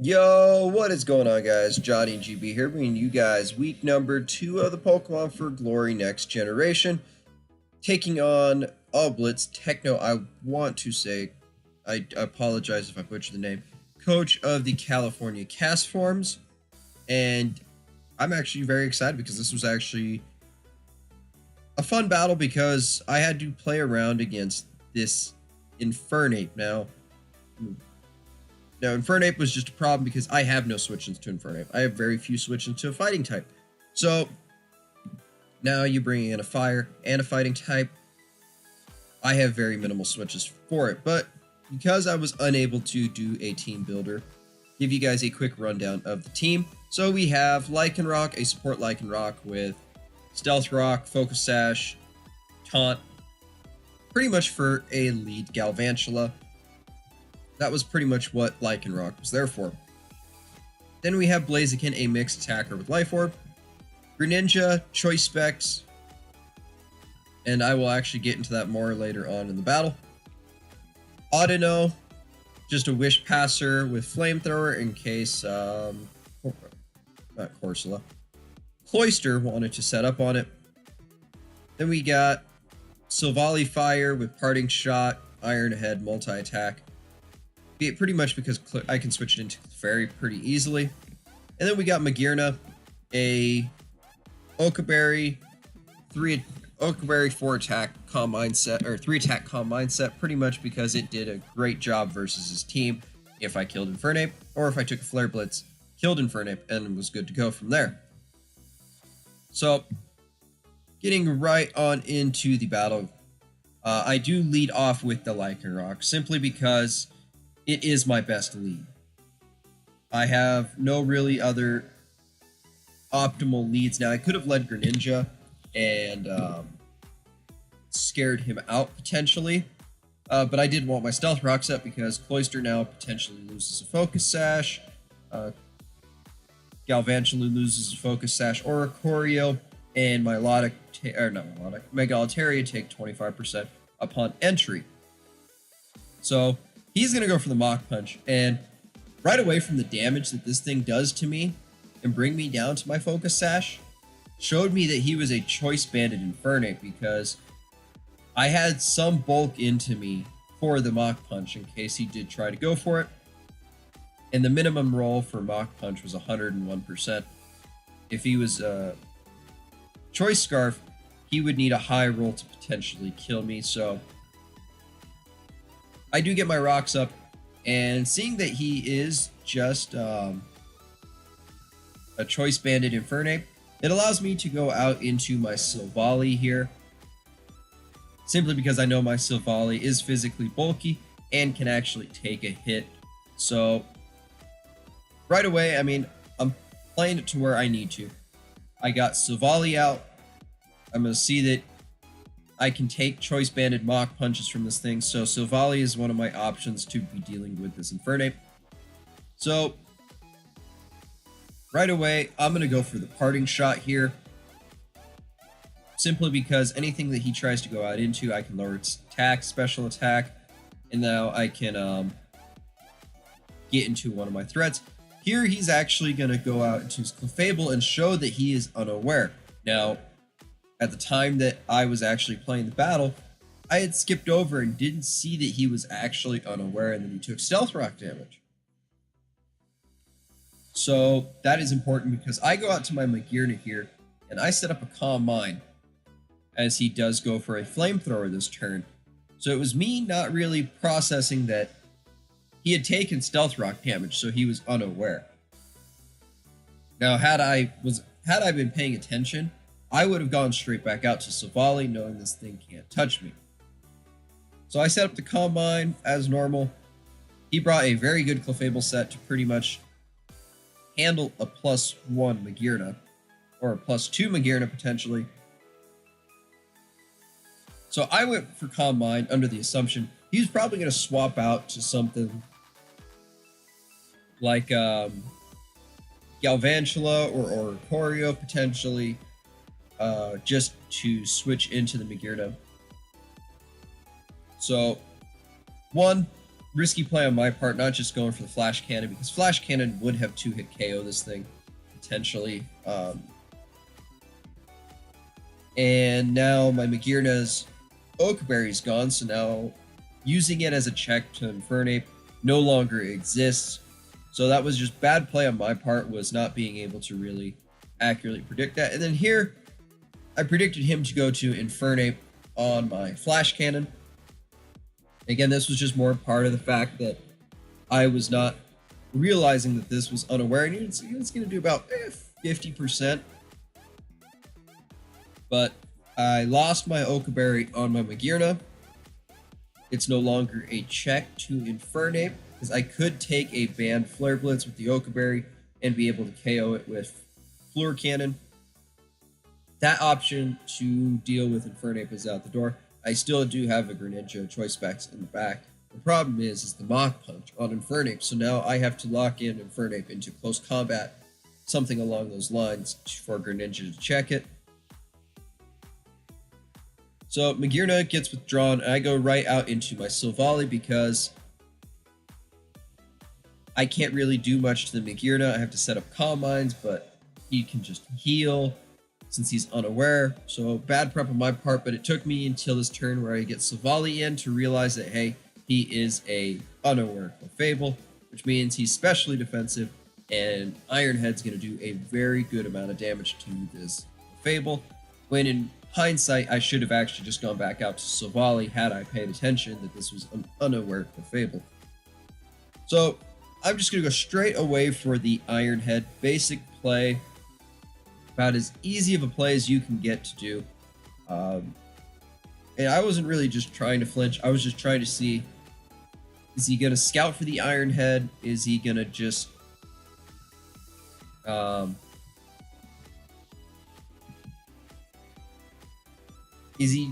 Yo, what is going on, guys? Johnny and GB here, bringing you guys week number 2 of the Pokemon for Glory Next Generation, taking on Duckletts. Techno, I want to say, I apologize if I butcher the name, coach of the California Castfroms, and I'm actually very excited because this was actually a fun battle because I had to play around against this Infernape. Now, Infernape was just a problem because I have no switch-ins to Infernape. I have very few switch-ins to a fighting type. So, now you bring in a fire and a fighting type. I have very minimal switches for it. But because I was unable to do a team builder, give you guys a quick rundown of the team. So we have Lycanroc, a support Lycanroc with Stealth Rock, Focus Sash, Taunt, pretty much for a lead Galvantula. That was pretty much what Lycanroc was there for. Then we have Blaziken, a mixed attacker with Life Orb, Greninja, Choice Specs, and I will actually get into that more later on in the battle. Audino, just a Wish Passer with Flamethrower in case, not Corsola, Cloyster wanted to set up on it. Then we got Silvally Fire with Parting Shot, Iron Head, Multi-Attack. Pretty much because I can switch it into Clefairy pretty easily. And then we got Magearna, a Okaberry, 4-attack Calm Mindset, or 3-attack Calm Mindset, pretty much because it did a great job versus his team if I killed Infernape, or if I took a Flare Blitz, killed Infernape, and was good to go from there. So, getting right on into the battle, I do lead off with the Lycanroc, simply because it is my best lead. I have no really other optimal leads. Now, I could have led Greninja and scared him out potentially, but I did want my Stealth Rock set because Cloyster now potentially loses a Focus Sash, Galvantula loses a Focus Sash or a Choreo, and my Mega Altaria take 25% upon entry. So he's going to go for the Mach Punch, and right away from the damage that this thing does to me and bring me down to my Focus Sash, showed me that he was a Choice Banded Infernape because I had some bulk into me for the Mach Punch in case he did try to go for it, and the minimum roll for Mach Punch was 101%. If he was a Choice Scarf, he would need a high roll to potentially kill me, so I do get my rocks up, and seeing that he is just a Choice Banded Infernape, it allows me to go out into my Silvally here, simply because I know my Silvally is physically bulky and can actually take a hit. So right away, I mean, I'm playing it to where I need to. I got Silvally out. I'm going to see that I can take Choice Banded Mach Punches from this thing, so Silvally is one of my options to be dealing with this Infernape. So, right away, I'm going to go for the Parting Shot here, simply because anything that he tries to go out into, I can lower its attack, special attack, and now I can get into one of my threats. Here, he's actually going to go out into his Clefable and show that he is unaware. Now, at the time that I was actually playing the battle, I had skipped over and didn't see that he was actually unaware, and then he took Stealth Rock damage. So that is important because I go out to my Magearna here, and I set up a Calm Mind, as he does go for a Flamethrower this turn. So it was me not really processing that he had taken Stealth Rock damage, so he was unaware. Now, had I been paying attention, I would have gone straight back out to Silvally, knowing this thing can't touch me. So I set up the Calm Mind as normal. He brought a very good Clefable set to pretty much handle a +1 Magearna, or a +2 Magearna potentially. So I went for Calm Mind under the assumption he was probably going to swap out to something like Galvantula or Choreo potentially, just to switch into the Magearna. So, one, risky play on my part, not just going for the Flash Cannon, because Flash Cannon would have 2-hit KO this thing, potentially. And now my Magirna's Oakberry's gone, so now using it as a check to Infernape no longer exists. So that was just bad play on my part, was not being able to really accurately predict that. And then here, I predicted him to go to Infernape on my Flash Cannon. Again, this was just more part of the fact that I was not realizing that this was unaware. And it's going to do about 50%. But I lost my Okaberry on my Magirna. It's no longer a check to Infernape, because I could take a banned Flare Blitz with the Okaberry and be able to KO it with Floor Cannon. That option to deal with Infernape is out the door. I still do have a Greninja Choice Specs in the back. The problem is the Mach Punch on Infernape, so now I have to lock in Infernape into close combat, something along those lines, for Greninja to check it. So Magirna gets withdrawn, and I go right out into my Silvally because I can't really do much to the Magirna. I have to set up Calm Minds, but he can just heal since he's unaware. So bad prep on my part, but it took me until this turn where I get Silvally in to realize that, hey, he is a unaware Clefable, which means he's specially defensive, and Iron Head's going to do a very good amount of damage to this Clefable, when in hindsight, I should have actually just gone back out to Silvally had I paid attention that this was an unaware Clefable. So I'm just going to go straight away for the Iron Head. Basic play, about as easy of a play as you can get to do. And I wasn't really just trying to flinch. I was just trying to see, is he going to scout for the Iron Head? Is he going to just is he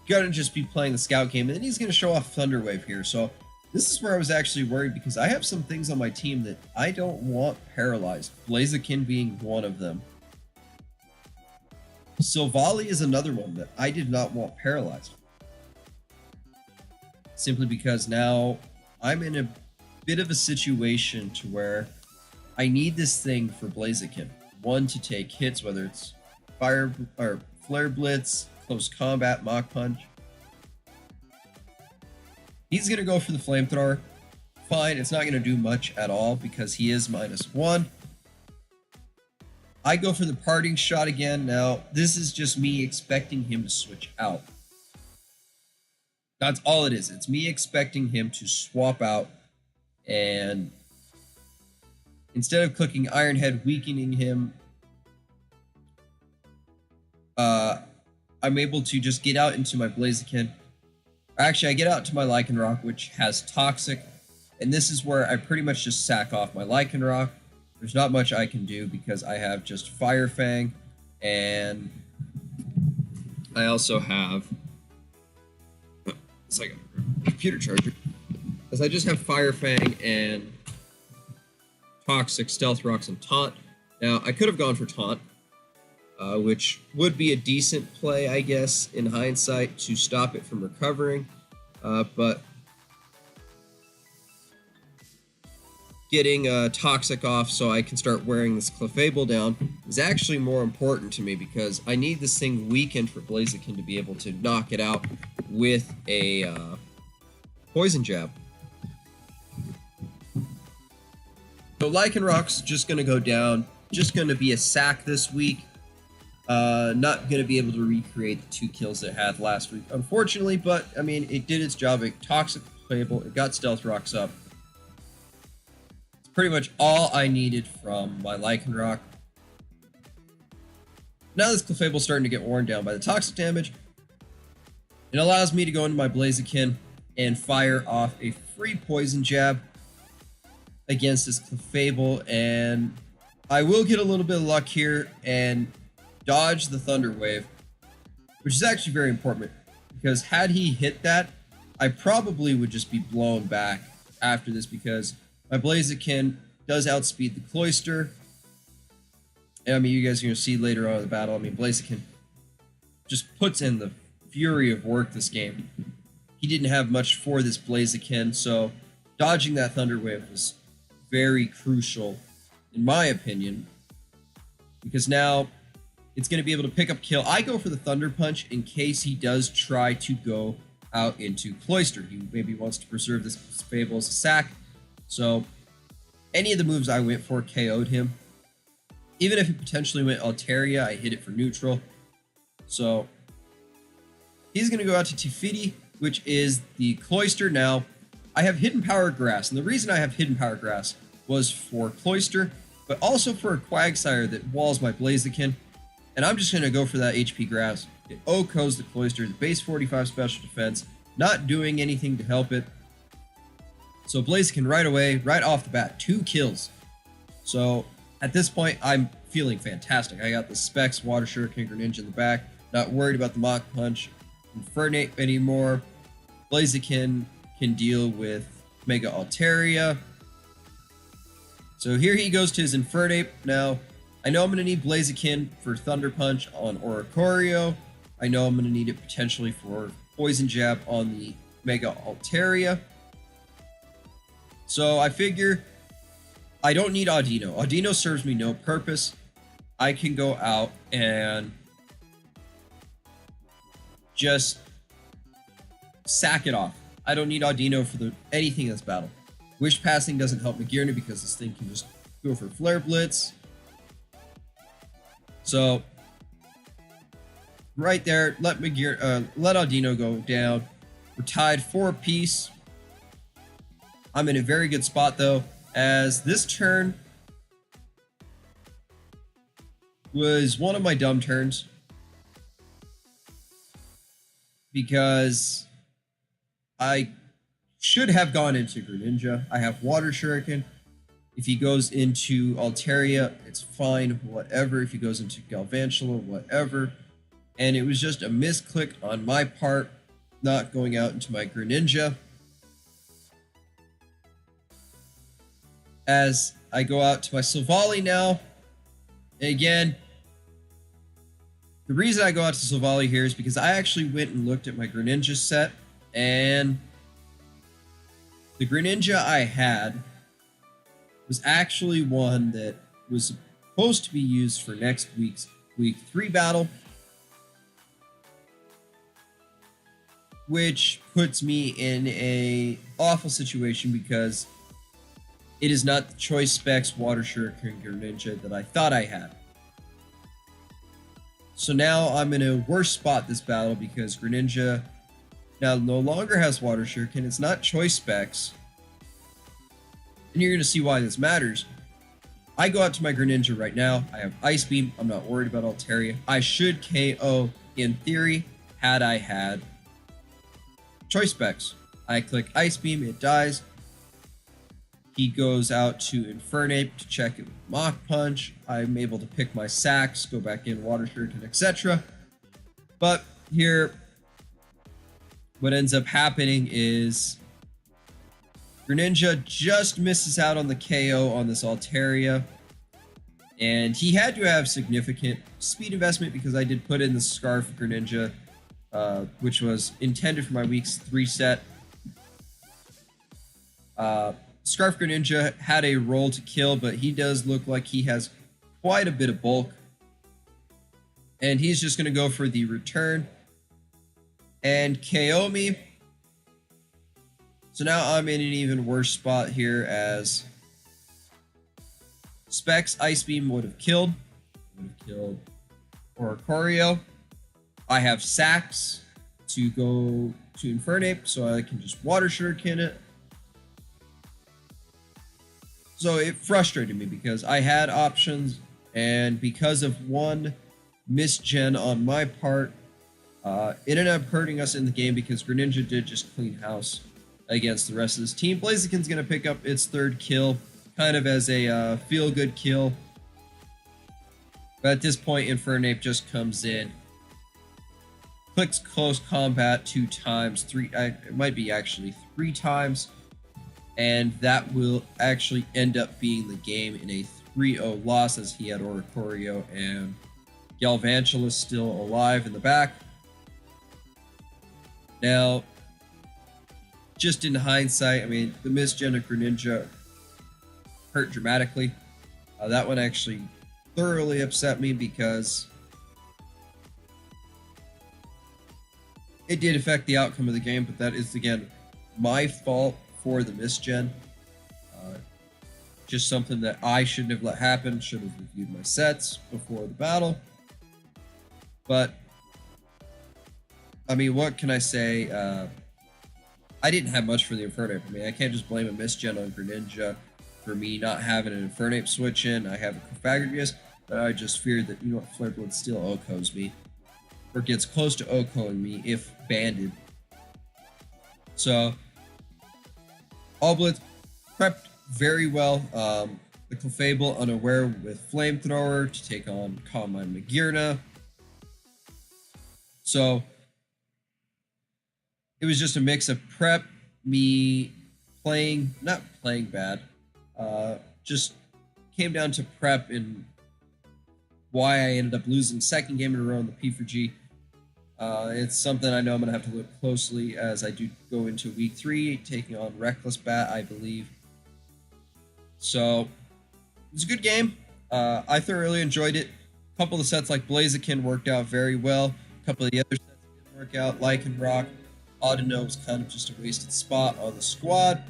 gonna just be playing the scout game, and then he's gonna show off Thunder Wave here? So this is where I was actually worried, because I have some things on my team that I don't want paralyzed, Blaziken being one of them. Silvally is another one that I did not want paralyzed, simply because now I'm in a bit of a situation to where I need this thing for Blaziken. One, to take hits, whether it's Fire or Flare Blitz, Close Combat, Mach Punch. He's going to go for the Flamethrower. Fine, it's not going to do much at all because he is -1. I go for the Parting Shot again. Now, this is just me expecting him to switch out. That's all it is. It's me expecting him to swap out, and instead of clicking Iron Head, weakening him, I'm able to just get out into my Blaziken. Actually, I get out to my Lycanroc, which has Toxic, and this is where I pretty much just sack off my Lycanroc. There's not much I can do because I have just Fire Fang, and I also have it's like a computer charger, as I just have Fire Fang and Toxic, Stealth Rocks, and Taunt. Now, I could have gone for Taunt, which would be a decent play, I guess, in hindsight, to stop it from recovering. But getting Toxic off so I can start wearing this Clefable down is actually more important to me, because I need this thing weakened for Blaziken to be able to knock it out with a Poison Jab. So Lycanroc's just going to go down, just going to be a sack this week. Not going to be able to recreate the 2 kills it had last week, unfortunately, but, I mean, it did its job. It Toxic Clefable, it got Stealth Rocks up. It's pretty much all I needed from my Lycanroc. Now this Clefable's starting to get worn down by the Toxic damage. It allows me to go into my Blaziken and fire off a free Poison Jab against this Clefable, and I will get a little bit of luck here and dodge the Thunder Wave, which is actually very important, because had he hit that, I probably would just be blown back after this, because my Blaziken does outspeed the Cloyster. And I mean, you guys are going to see later on in the battle, I mean, Blaziken just puts in the fury of work this game. he didn't have much for this Blaziken, so dodging that Thunder Wave was very crucial, in my opinion, because now it's going to be able to pick up kill. I go for the Thunder Punch in case he does try to go out into Cloister. He maybe wants to preserve this Fable as a sack, so any of the moves I went for KO'd him. Even if he potentially went Altaria, I hit it for neutral. So he's going to go out to Tefiti, which is the Cloister. Now, I have Hidden Power Grass, and the reason I have Hidden Power Grass was for Cloister, but also for a Quagsire that walls my Blaziken, and I'm just going to go for that HP Grass. It OHKOs the Cloister, the base 45 special defense, not doing anything to help it. So Blaziken right away, right off the bat, 2 kills. So at this point, I'm feeling fantastic. I got the Specs, Water Shuriken, Greninja in the back, not worried about the Mach Punch, Infernape anymore. Blaziken can deal with Mega Altaria. So here he goes to his Infernape. Now, I know I'm going to need Blaziken for Thunder Punch on Oricorio. I know I'm going to need it potentially for Poison Jab on the Mega Altaria. So I figure I don't need Audino. Audino serves me no purpose. I can go out and just sack it off. I don't need Audino for anything in this battle. Wish Passing doesn't help Magearna because this thing can just go for Flare Blitz. So right there, let Audino go down. We're tied 4 apiece. I'm in a very good spot though, as this turn was one of my dumb turns because I should have gone into Greninja. I have Water Shuriken. If he goes into Altaria, it's fine, whatever. If he goes into Galvantula, whatever. And it was just a misclick on my part, not going out into my Greninja. As I go out to my Silvally now. And again, the reason I go out to Silvally here is because I actually went and looked at my Greninja set, and the Greninja I had was actually one that was supposed to be used for next week's Week 3 battle, which puts me in a awful situation because it is not the Choice Specs Water Shuriken Greninja that I thought I had. So now I'm in a worse spot this battle because Greninja now no longer has Water Shuriken. It's not Choice Specs. And you're going to see why this matters. I go out to my Greninja right now. I have Ice Beam. I'm not worried about Altaria. I should KO in theory had I had Choice Specs. I click Ice Beam. It dies. He goes out to Infernape to check it with Mach Punch. I'm able to pick my sacks, go back in, Water Shuriken, etc. But here, what ends up happening is Greninja just misses out on the KO on this Altaria. And he had to have significant speed investment because I did put in the Scarf Greninja, which was intended for my Week 3 set. Scarf Greninja had a roll to kill, but he does look like he has quite a bit of bulk. And he's just going to go for the return and KO me. So now I'm in an even worse spot here as Specs Ice Beam would have killed Oricorio. I have sacks to go to Infernape, so I can just Water Shuriken it. So it frustrated me because I had options, and because of one misgen on my part, it ended up hurting us in the game because Greninja did just clean house against the rest of this team. Blaziken's going to pick up its 3rd kill, kind of as a feel-good kill. But at this point, Infernape just comes in, clicks Close Combat 2 times, it might be actually 3 times, and that will actually end up being the game in a 3-0 loss as he had Oricorio and Galvantula still alive in the back. Now, just in hindsight, I mean, the misgen of Greninja hurt dramatically. That one actually thoroughly upset me because it did affect the outcome of the game, but that is, again, my fault for the misgen. Just something that I shouldn't have let happen. Should have reviewed my sets before the battle. But, I mean, what can I say? I didn't have much for the Infernape. I mean, I can't just blame a misgen on Greninja for me not having an Infernape switch in. I have a Cofagrigus, but I just feared that, you know what, Flare Blitz still OHKOs me. Or gets close to OHKOing me if banded. So, All Blitz prepped very well. The Clefable unaware with Flamethrower to take on Combine Magearna. So, it was just a mix of prep, me playing, not playing bad, just came down to prep and why I ended up losing second game in a row in the P4G. It's something I know I'm going to have to look closely as I do go into week 3, taking on Reckless Bat, I believe. So, it was a good game. I thoroughly enjoyed it. A couple of the sets like Blaziken worked out very well. A couple of the other sets didn't work out. Lycanroc, Audino was kind of just a wasted spot on the squad.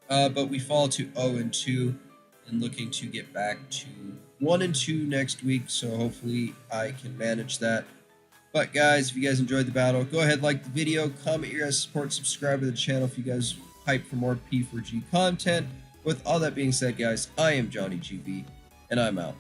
But we fall to 0-2 and looking to get back to 1-2 next week. So hopefully I can manage that. But guys, if you guys enjoyed the battle, go ahead, like the video, comment your guys' support, subscribe to the channel if you guys hype for more P4G content. With all that being said, guys, I am Johnny GB, and I'm out.